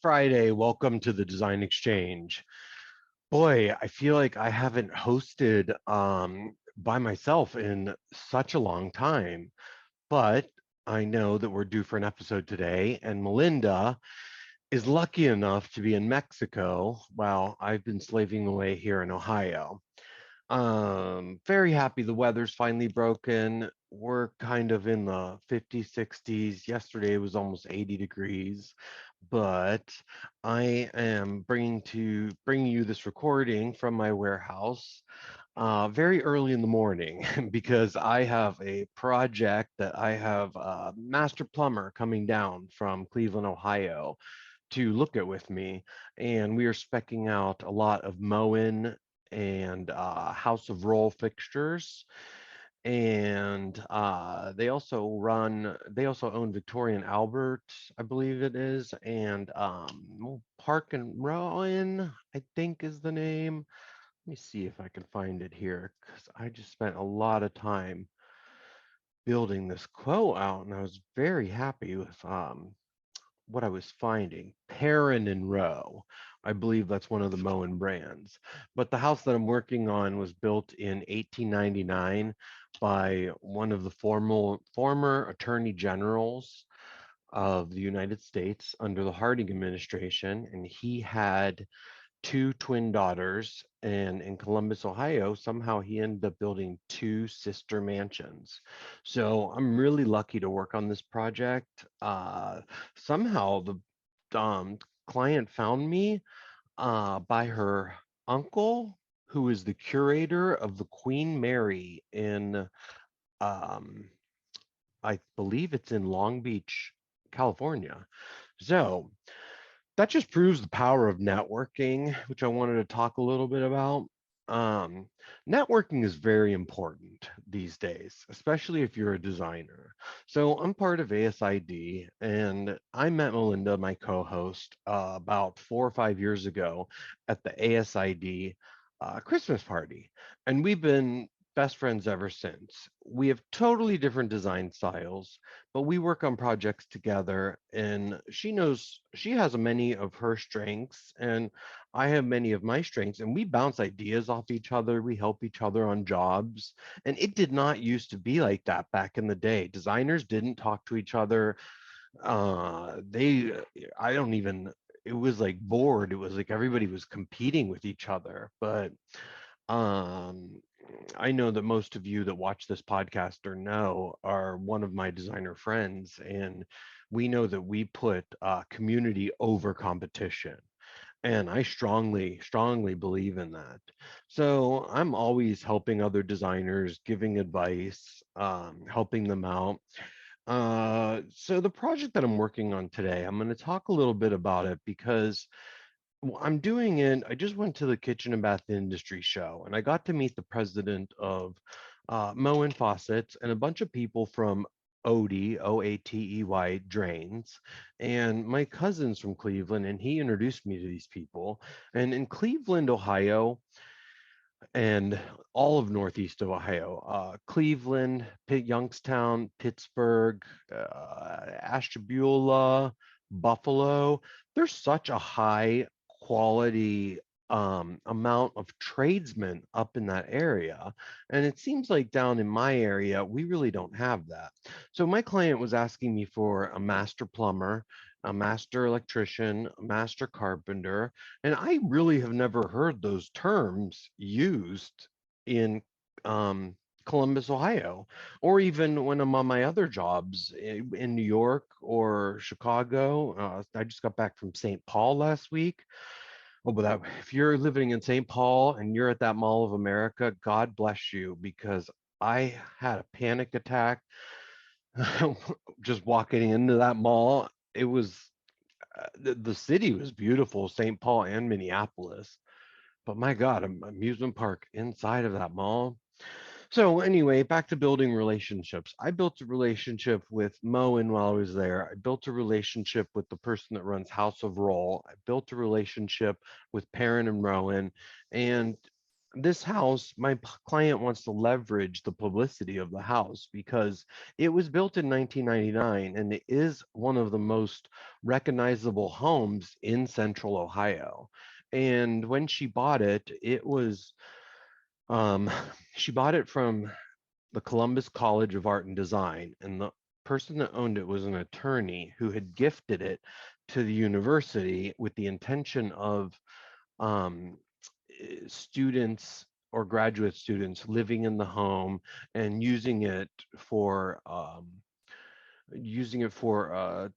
Friday. Welcome to the Design Exchange. Boy, I feel like I haven't hosted by myself in such a long time, but I know that we're due for an episode today, and Melinda is lucky enough to be in Mexico while I've been slaving away here in Ohio. Very happy the weather's finally broken. We're kind of in the 50s, 60s. Yesterday it was almost 80 degrees, but I am bringing you this recording from my warehouse very early in the morning because I have a project that I have a master plumber coming down from Cleveland, Ohio to look at with me, and we are specking out a lot of Moen and House of Roll fixtures. And they also own Victoria and Albert, I believe it is, and Park and Rowan, I think is the name. Let me see if I can find it here because I just spent a lot of time building this quote out, and I was very happy with what I was finding. Perrin and Rowe. I believe that's one of the Moen brands. But the house that I'm working on was built in 1899 by one of the former attorney generals of the United States under the Harding administration. And he had two twin daughters, and in Columbus, Ohio, somehow he ended up building two sister mansions. So I'm really lucky to work on this project. Somehow the client found me by her uncle, who is the curator of the Queen Mary in, um, I believe it's in Long Beach, California. So that just proves the power of networking, which I wanted to talk a little bit about. Um, Networking is very important these days, especially if you're a designer. So I'm part of ASID, and I met Melinda, my co-host, about 4 or 5 years ago at the ASID Christmas party, and we've been best friends ever since. We have totally different design styles, but we work on projects together, and she has many of her strengths and I have many of my strengths, and we bounce ideas off each other. We help each other on jobs, and it did not used to be like that back in the day. Designers didn't talk to each other. They I don't even It was like bored. It was like everybody was competing with each other. But um I know that most of you that watch this podcast or know are one of my designer friends, and we know that we put community over competition. And I strongly believe in that. So I'm always helping other designers, giving advice, helping them out. So the project that I'm working on today, I'm going to talk a little bit about it because I'm doing it. I just went to the Kitchen and Bath Industry show, and I got to meet the president of Moen Faucets and a bunch of people from OATEY, OATEY Drains, and my cousin's from Cleveland, and he introduced me to these people. And in Cleveland, Ohio, and all of Northeast Ohio, Cleveland, Youngstown, Pittsburgh, Ashtabula, Buffalo. There's such a high quality amount of tradesmen up in that area. And it seems like down in my area, we really don't have that. So my client was asking me for a master plumber, a master electrician, a master carpenter, and I really have never heard those terms used in Columbus, Ohio, or even when I'm on my other jobs in New York or Chicago. I just got back from St. Paul last week. Oh, but if you're living in St. Paul and you're at that Mall of America, God bless you, because I had a panic attack just walking into that mall. It was the city was beautiful, St. Paul and Minneapolis. But my God, amusement park inside of that mall. So anyway, back to building relationships. I built a relationship with Moen while I was there. I built a relationship with the person that runs House of Roll. I built a relationship with Perrin and Rowan. And this house, my client wants to leverage the publicity of the house because it was built in 1999 and it is one of the most recognizable homes in central Ohio. And when she bought it, it was um, she bought it from the Columbus College of Art and Design, and the person that owned it was an attorney who had gifted it to the university with the intention of um, students or graduate students living in the home and using it for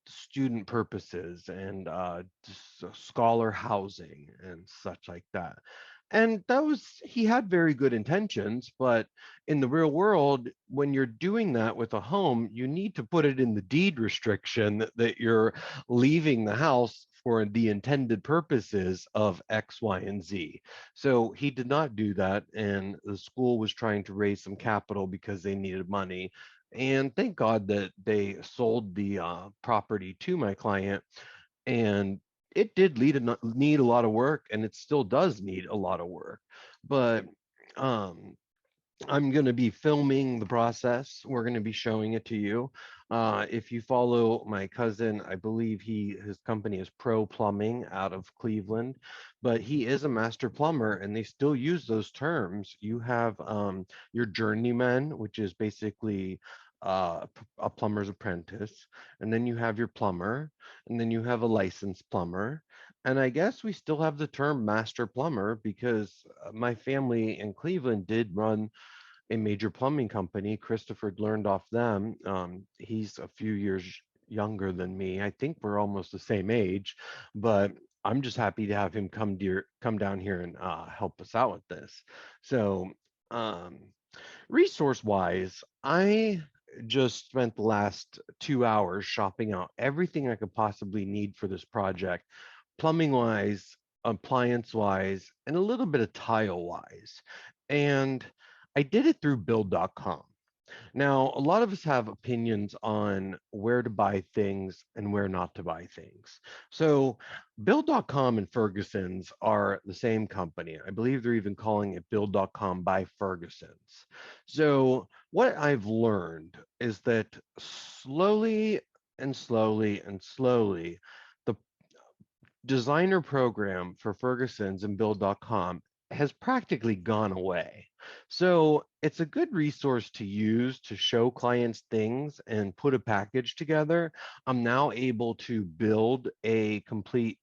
student purposes and scholar housing and such like that. And that was, he had very good intentions, but in the real world, when you're doing that with a home, you need to put it in the deed restriction that you're leaving the house for the intended purposes of X, Y, and Z. So he did not do that, and the school was trying to raise some capital because they needed money, and thank God that they sold the property to my client. And it did need a lot of work, and it still does need a lot of work. But um, I'm going to be filming the process. We're going to be showing it to you. If you follow my cousin, I believe his company is Pro Plumbing out of Cleveland, but he is a master plumber, and they still use those terms. You have your journeyman, which is basically a plumber's apprentice, and then you have your plumber, and then you have a licensed plumber. And I guess we still have the term master plumber because my family in Cleveland did run a major plumbing company. Christopher learned off them. He's a few years younger than me. I think we're almost the same age, but I'm just happy to have him come down here and help us out with this. So, um, resource wise, I just spent the last 2 hours shopping out everything I could possibly need for this project, plumbing wise, appliance wise, and a little bit of tile wise. And I did it through build.com. Now, a lot of us have opinions on where to buy things and where not to buy things. So, Build.com and Ferguson's are the same company. I believe they're even calling it Build.com by Ferguson's. So, what I've learned is that slowly and slowly and slowly, the designer program for Ferguson's and Build.com has practically gone away. So it's a good resource to use to show clients things and put a package together. I'm now able to build a complete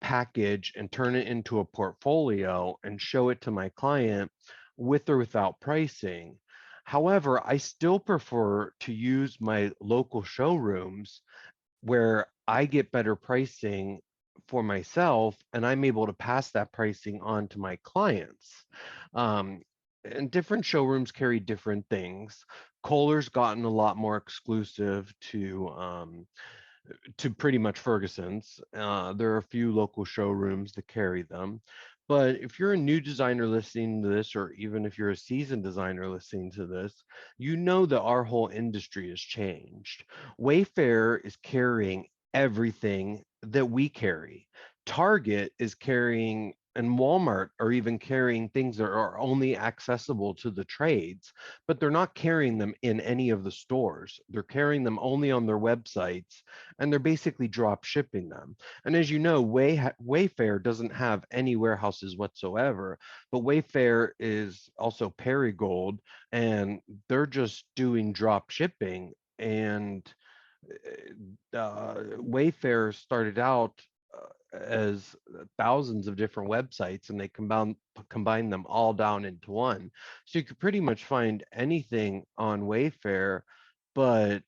package and turn it into a portfolio and show it to my client with or without pricing. However, I still prefer to use my local showrooms where I get better pricing for myself and I'm able to pass that pricing on to my clients. Um, and different showrooms carry different things. Kohler's gotten a lot more exclusive to pretty much Ferguson's. There are a few local showrooms that carry them. But if you're a new designer listening to this, or even if you're a seasoned designer listening to this, you know that our whole industry has changed. Wayfair is carrying everything that we carry. Target is carrying, and Walmart are even carrying things that are only accessible to the trades, but they're not carrying them in any of the stores. They're carrying them only on their websites, and they're basically drop shipping them. And as you know, Wayfair doesn't have any warehouses whatsoever, but Wayfair is also Perigold, and they're just doing drop shipping. And Wayfair started out as thousands of different websites, and they combine them all down into one. So you could pretty much find anything on Wayfair, but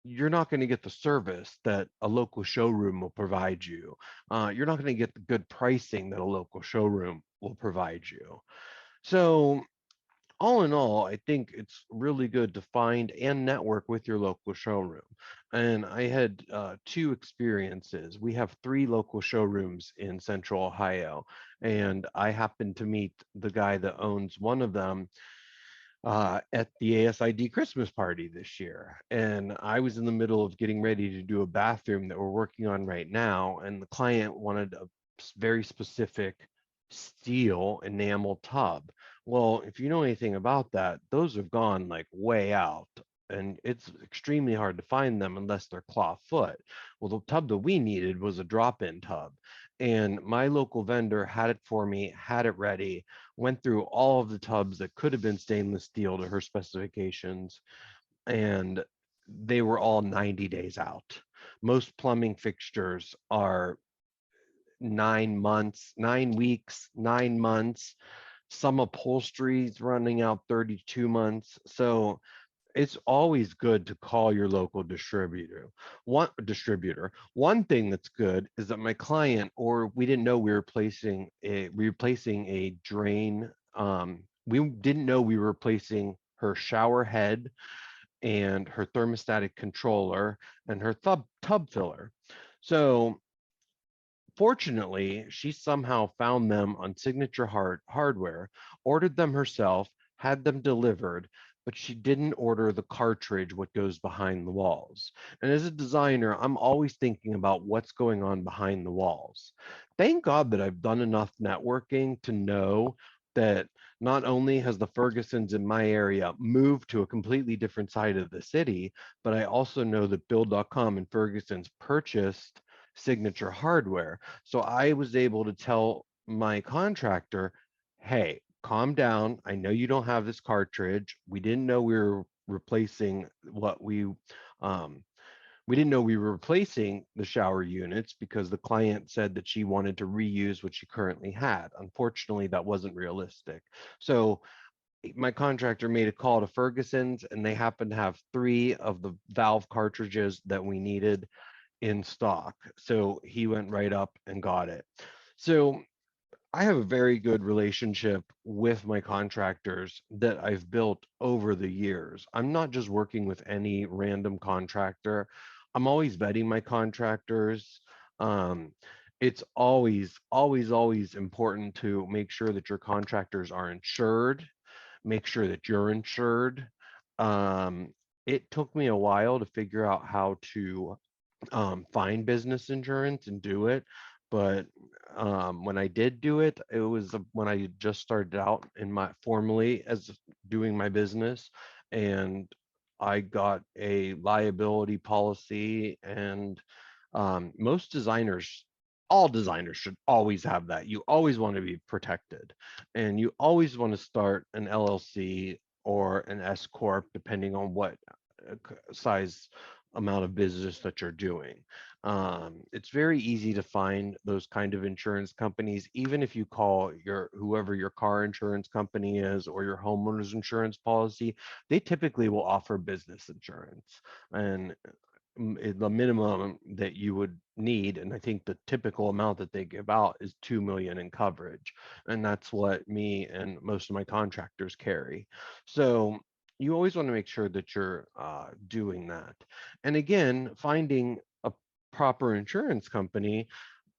you're not going to get the service that a local showroom will provide you. You're not going to get the good pricing that a local showroom will provide you. So, all in all, I think it's really good to find and network with your local showroom. And I had two experiences. We have three local showrooms in Central Ohio, and I happened to meet the guy that owns one of them at the ASID Christmas party this year. And I was in the middle of getting ready to do a bathroom that we're working on right now. And the client wanted a very specific steel enamel tub. Well, if you know anything about that, those have gone like way out, and it's extremely hard to find them unless they're claw foot. Well, the tub that we needed was a drop-in tub, and my local vendor had it for me, had it ready, went through all of the tubs that could have been stainless steel to her specifications, and they were all 90 days out. Most plumbing fixtures are 9 months, 9 weeks, 9 months. Some upholsteries running out 32 months. So it's always good to call your local distributor. One thing that's good is that my client, or we didn't know we were replacing a drain. We didn't know we were replacing her shower head and her thermostatic controller and her tub filler. So fortunately, she somehow found them on Signature Hardware, ordered them herself, had them delivered, but she didn't order the cartridge, what goes behind the walls. And as a designer, I'm always thinking about what's going on behind the walls. Thank God that I've done enough networking to know that not only has the Fergusons in my area moved to a completely different side of the city, but I also know that Build.com and Ferguson's purchased Signature Hardware. So I was able to tell my contractor, hey, calm down. I know you don't have this cartridge. We didn't know um, we didn't know we were replacing the shower units because the client said that she wanted to reuse what she currently had. Unfortunately, that wasn't realistic. So my contractor made a call to Ferguson's, and they happened to have three of the valve cartridges that we needed in stock. So he went right up and got it. So I have a very good relationship with my contractors that I've built over the years. I'm not just working with any random contractor. I'm always vetting my contractors. Um, it's always important to make sure that your contractors are insured, make sure that you're insured. Um, it took me a while to figure out how to find business insurance and do it. But when I did do it, it was when I just started out in my formally as doing my business, and I got a liability policy. And most designers, all designers should always have that. You always want to be protected, and you always want to start an LLC or an S corp, depending on what size amount of business that you're doing. It's very easy to find those kind of insurance companies, even if you call your whoever your car insurance company is or your homeowner's insurance policy, they typically will offer business insurance. And the minimum that you would need, and I think the typical amount that they give out is 2 million in coverage, and that's what me and most of my contractors carry. So you always want to make sure that you're doing that. And again, finding a proper insurance company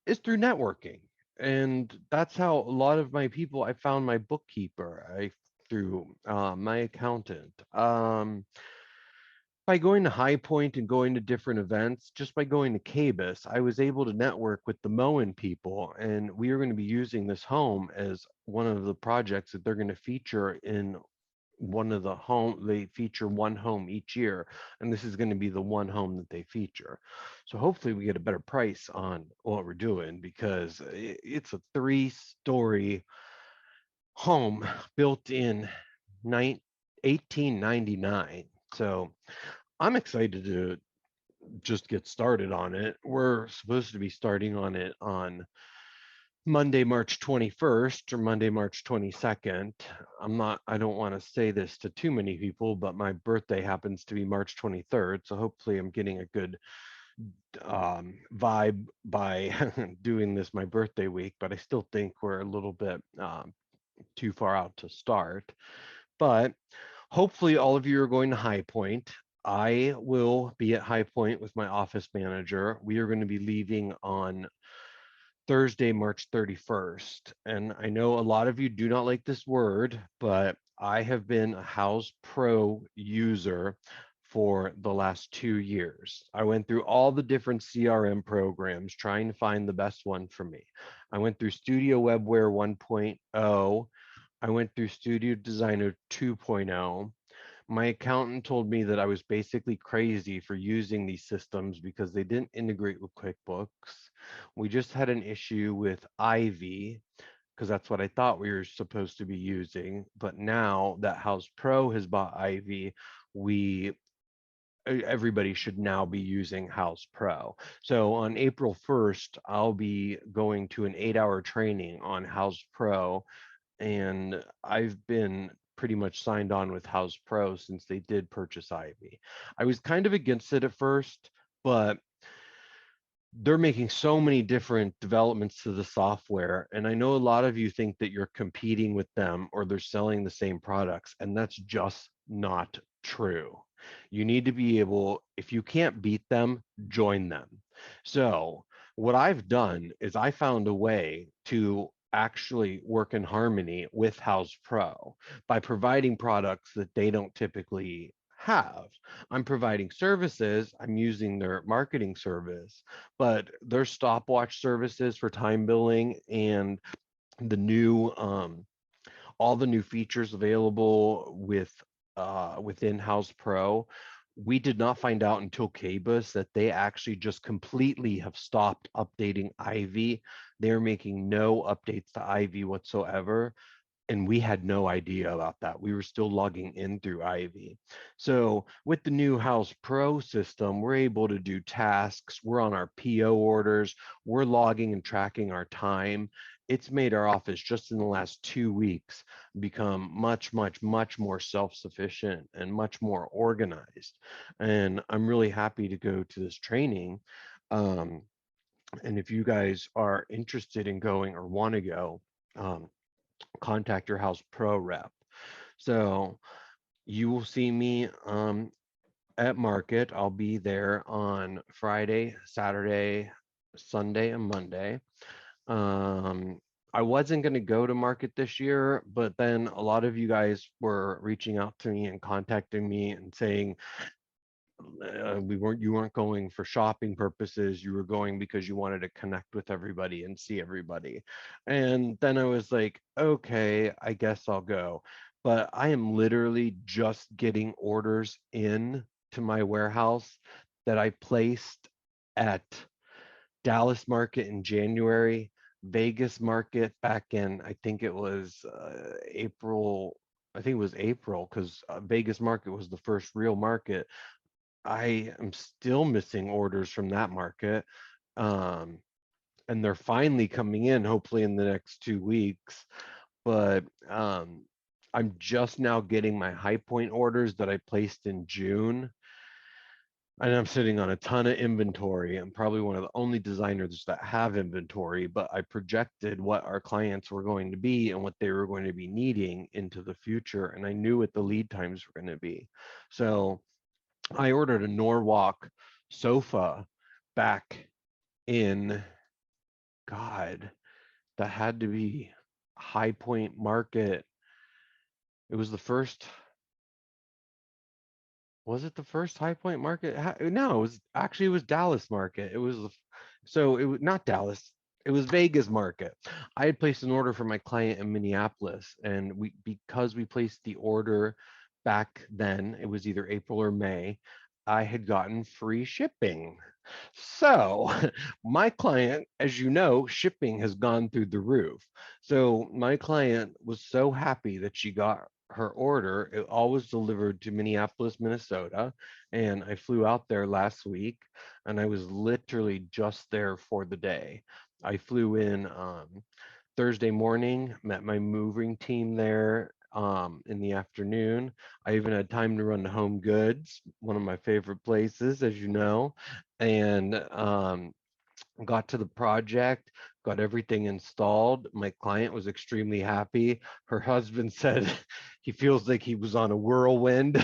is through networking, and that's how a lot of my people. I found my bookkeeper, I through my accountant. By going to High Point and going to different events, just by going to KBIS, I was able to network with the Moen people, and we are going to be using this home as one of the projects that they're going to feature in one of the home. They feature one home each year, and this is going to be the one home that they feature. So hopefully we get a better price on what we're doing, because it's a 3-story home built in 1899. So I'm excited to just get started on it. We're supposed to be starting on it on Monday, March 21st or Monday, March 22nd. I don't want to say this to too many people, but my birthday happens to be March 23rd. So hopefully I'm getting a good vibe by doing this my birthday week, but I still think we're a little bit too far out to start. But hopefully all of you are going to High Point. I will be at High Point with my office manager. We are going to be leaving on Thursday, March 31st. And I know a lot of you do not like this word, but I have been a House Pro user for the last 2 years. I went through all the different CRM programs trying to find the best one for me. I went through Studio Webware 1.0. I went through Studio Designer 2.0. My accountant told me that I was basically crazy for using these systems because they didn't integrate with QuickBooks. We just had an issue with Ivy because that's what I thought we were supposed to be using. But now that House Pro has bought Ivy, we everybody should now be using House Pro. So on April 1st, I'll be going to an 8-hour training on House Pro, and I've been pretty much signed on with House Pro since they did purchase Ivy. I was kind of against it at first, but they're making so many different developments to the software. And I know a lot of you think that you're competing with them or they're selling the same products, and that's just not true. You need to be able, if you can't beat them, join them. So, what I've done is I found a way to actually work in harmony with House Pro by providing products that they don't typically have. I'm providing services, I'm using their marketing service, but their stopwatch services for time billing and the new all the new features available within House Pro, we did not find out until KBUS that they actually just completely have stopped updating Ivy. They're making no updates to Ivy whatsoever, and we had no idea about that. We were still logging in through Ivy. So with the new House Pro system, we're able to do tasks. We're on our PO orders. We're logging and tracking our time. It's made our office just in the last 2 weeks become much, much, much more self-sufficient and much more organized. And I'm really happy to go to this training. Um, and if you guys are interested in going or want to go, contact your House Pro rep. So you will see me at market. I'll be there on Friday, Saturday, Sunday, and Monday. Um, I wasn't going to go to market this year, but then a lot of you guys were reaching out to me and contacting me and saying, you weren't going for shopping purposes, you were going because you wanted to connect with everybody and see everybody. And then I was like, okay, I guess I'll go. But I am literally just getting orders in to my warehouse that I placed at Dallas market in January, Vegas market back in, I think it was April. I think it was April, because Vegas market was the first real market. I am still missing orders from that market. Um, and they're finally coming in, hopefully in the next 2 weeks. But I'm just now getting my High Point orders that I placed in June. And I'm sitting on a ton of inventory. I'm probably one of the only designers that have inventory, but I projected what our clients were going to be and what they were going to be needing into the future. And I knew what the lead times were going to be. So I ordered a Norwalk sofa back in, God, that had to be High Point Market. It was the first, was it the first High Point Market? No, it was Dallas Market. So it was not Dallas. It was Vegas Market. I had placed an order for my client in Minneapolis, and because we placed the order back then, it was either April or May, I had gotten free shipping. So my client, as you know, shipping has gone through the roof. So my client was so happy that she got her order. It all was delivered to Minneapolis, Minnesota. And I flew out there last week, and I was literally just there for the day. I flew in Thursday morning, met my moving team there in the afternoon. I even had time to run to Home Goods, one of my favorite places, as you know, and got to the project, got everything installed. My client was extremely happy. Her husband said he feels like he was on a whirlwind,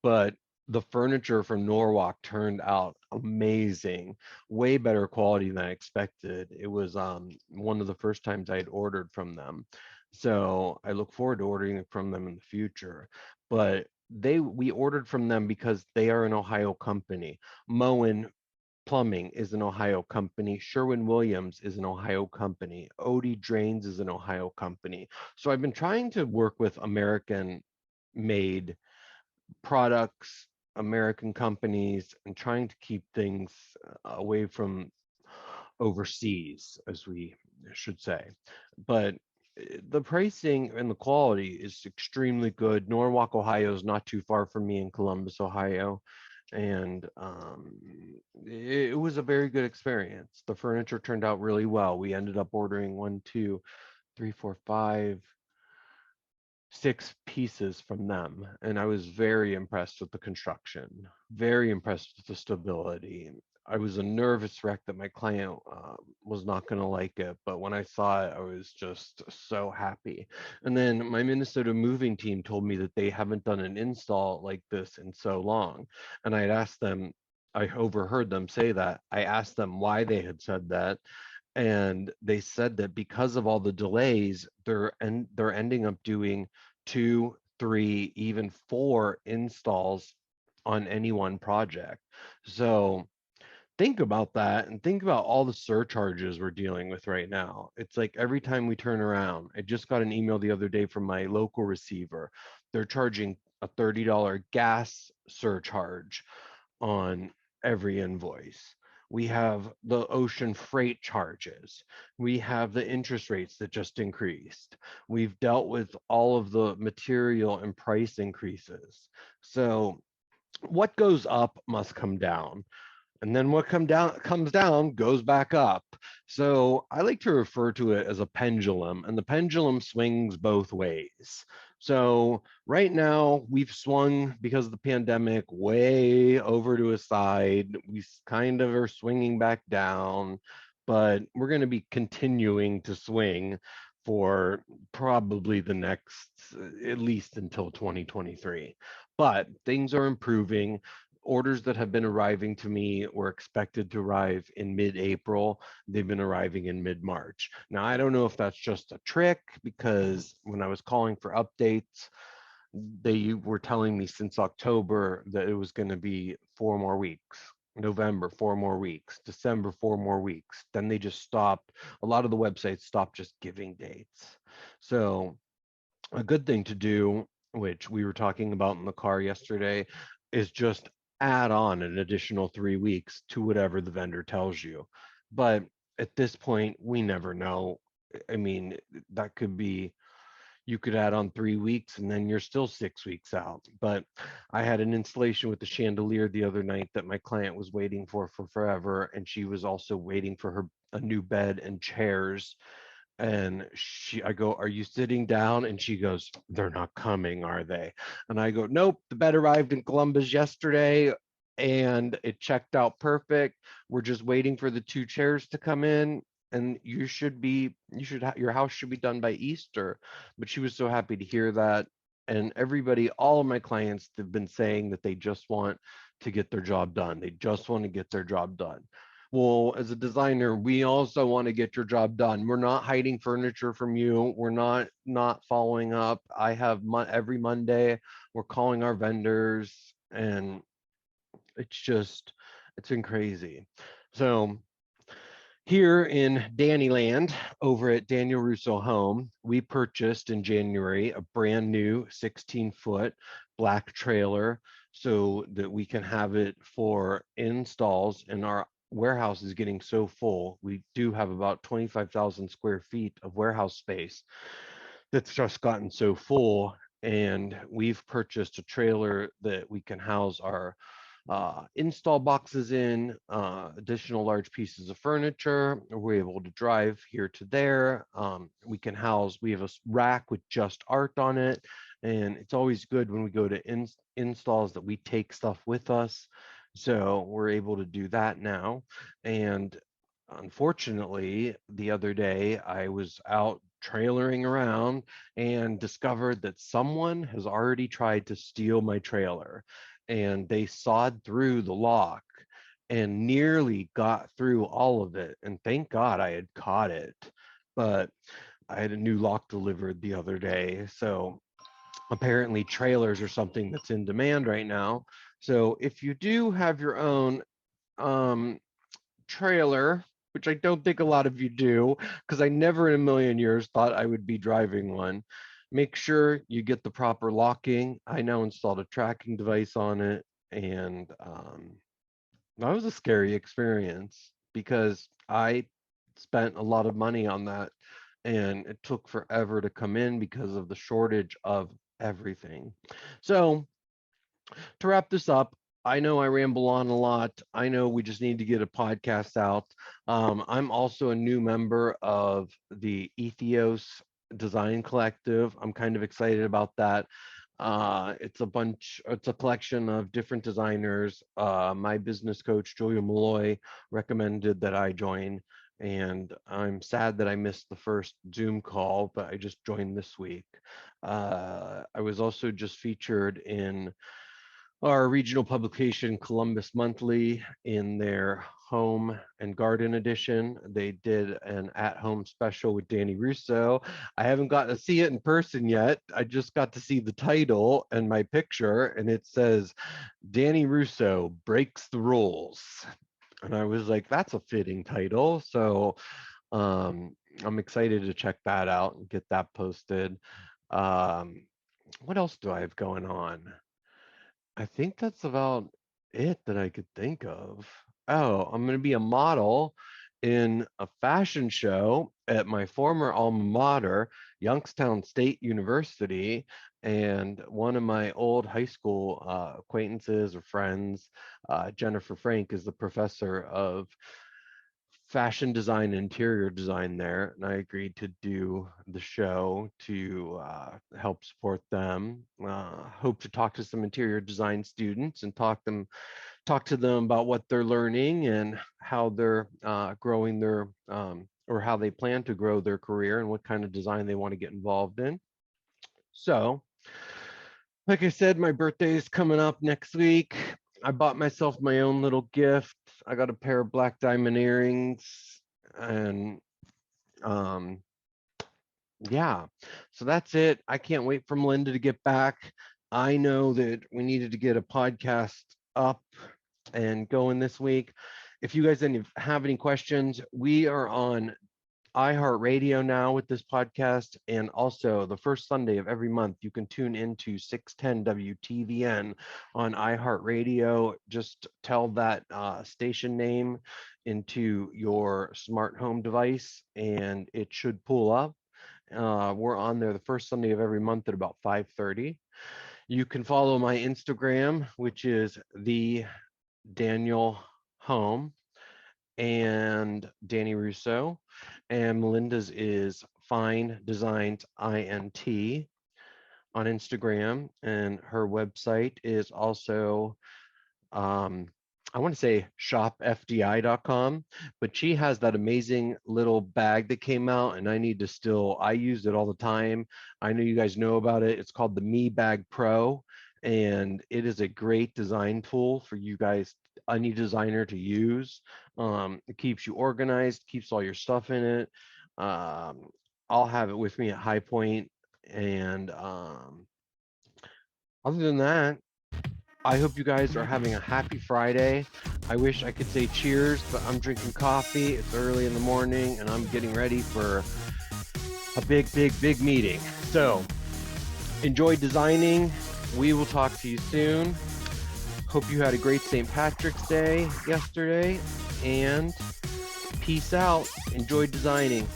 but the furniture from Norwalk turned out amazing, way better quality than I expected. It was one of the first times I had ordered from them. So I look forward to ordering from them in the future. But we ordered from them because they are an Ohio company. Moen Plumbing is an Ohio company. Sherwin-Williams is an Ohio company. Odie Drains is an Ohio company. So I've been trying to work with American-made products, American companies, and trying to keep things away from overseas, as we should say. But the pricing and the quality is extremely good. Norwalk, Ohio is not too far from me in Columbus, Ohio. And it was a very good experience. The furniture turned out really well. We ended up ordering one, two, three, four, five, six pieces from them, and I was very impressed with the construction, very impressed with the stability. I was a nervous wreck that my client was not going to like it, but when I saw it, I was just so happy. And then my Minnesota moving team told me that they haven't done an install like this in so long. And I had asked them, I overheard them say that. I asked them why they had said that, and they said that because of all the delays, they're ending up doing two, three, even four installs on any one project. So think about that and think about all the surcharges we're dealing with right now. It's like every time we turn around, I just got an email the other day from my local receiver. They're charging a $30 gas surcharge on every invoice. We have the ocean freight charges. We have the interest rates that just increased. We've dealt with all of the material and price increases. So what goes up must come down, and then what comes down goes back up. So I like to refer to it as a pendulum, and the pendulum swings both ways. So right now we've swung, because of the pandemic, way over to a side. We kind of are swinging back down, but we're going to be continuing to swing for probably the next, at least until 2023. But things are improving. Orders that have been arriving to me were expected to arrive in mid-April. They've been arriving in mid-March. Now, I don't know if that's just a trick, because when I was calling for updates, they were telling me since October that it was going to be 4 more weeks. November, 4 more weeks. December, 4 more weeks. Then they just stopped. A lot of the websites stopped just giving dates. So a good thing to do, which we were talking about in the car yesterday, is just add on an additional 3 weeks to whatever the vendor tells you. But at this point, we never know. I mean, that could be, you could add on 3 weeks and then you're still 6 weeks out. But I had an installation with the chandelier the other night that my client was waiting for forever, and she was also waiting for her a new bed and chairs. And I go, "Are you sitting down?" And she goes, "They're not coming, are they?" And I go, "Nope, the bed arrived in Columbus yesterday and it checked out perfect. We're just waiting for the two chairs to come in, and your house should be done by Easter." But she was so happy to hear that. And everybody, all of my clients have been saying that they just want to get their job done. They just want to get their job done. Well, as a designer, we also want to get your job done. We're not hiding furniture from you. We're not following up. I have every Monday, we're calling our vendors, and it's been crazy. So here in Dannyland, over at Daniel Russo Home, we purchased in January a brand new 16-foot black trailer so that we can have it for installs. And our warehouse is getting so full. We do have about 25,000 square feet of warehouse space that's just gotten so full. And we've purchased a trailer that we can house our install boxes in, additional large pieces of furniture. We're able to drive here to there. We have a rack with just art on it. And it's always good when we go to installs that we take stuff with us. So we're able to do that now. And unfortunately, the other day I was out trailering around and discovered that someone has already tried to steal my trailer, and they sawed through the lock and nearly got through all of it. And thank God I had caught it. But I had a new lock delivered the other day. So apparently trailers are something that's in demand right now. So if you do have your own um, trailer, which I don't think a lot of you do, because I never in a million years thought I would be driving one. Make sure you get the proper locking. I now installed a tracking device on it, and that was a scary experience because I spent a lot of money on that, and it took forever to come in because of the shortage of everything. So to wrap this up, I know I ramble on a lot. I know we just need to get a podcast out. I'm also a new member of the Ethos Design Collective. I'm kind of excited about that. It's a collection of different designers. My business coach, Julia Malloy, recommended that I join. And I'm sad that I missed the first Zoom call, but I just joined this week. I was also just featured in our regional publication, Columbus Monthly, in their home and garden edition. They did an at-home special with Danny Russo. I haven't gotten to see it in person yet. I just got to see the title and my picture, and it says, Danny Russo breaks the rules. And I was like, that's a fitting title. So I'm excited to check that out and get that posted. What else do I have going on? I think that's about it that I could think of. Oh, I'm going to be a model in a fashion show at my former alma mater, Youngstown State University. And one of my old high school acquaintances or friends, Jennifer Frank, is the professor of fashion design and interior design there, and I agreed to do the show to help support them. Hope to talk to some interior design students and talk to them about what they're learning and how they're growing their or how they plan to grow their career and what kind of design they want to get involved in. So like I said, my birthday is coming up next week. I bought myself my own little gift. I got a pair of black diamond earrings, and um yeah, so that's it. I can't wait for Melinda to get back. I know that we needed to get a podcast up and going this week. If you guys have any questions, we are on iHeartRadio now with this podcast, and also the first Sunday of every month, you can tune into 610 WTVN on iHeartRadio. Just tell that station name into your smart home device, and it should pull up. We're on there the first Sunday of every month at about 5:30. You can follow my Instagram, which is the Daniel Home and Danny Russo, and Melinda's is Fine Designs INT on Instagram, and her website is also um, I want to say shopfdi.com, but she has that amazing little bag that came out, and I use it all the time. I know you guys know about it. It's called the Me Bag Pro, and it is a great design tool for you guys, any designer to use. It keeps you organized, keeps all your stuff in it. I'll have it with me at High Point, and other than that, I hope you guys are having a happy Friday. I wish I could say cheers, but I'm drinking coffee. It's early in the morning and I'm getting ready for a big meeting. So enjoy designing. We will talk to you soon. Hope you had a great St. Patrick's Day yesterday, and peace out. Enjoy designing.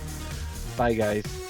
Bye, guys.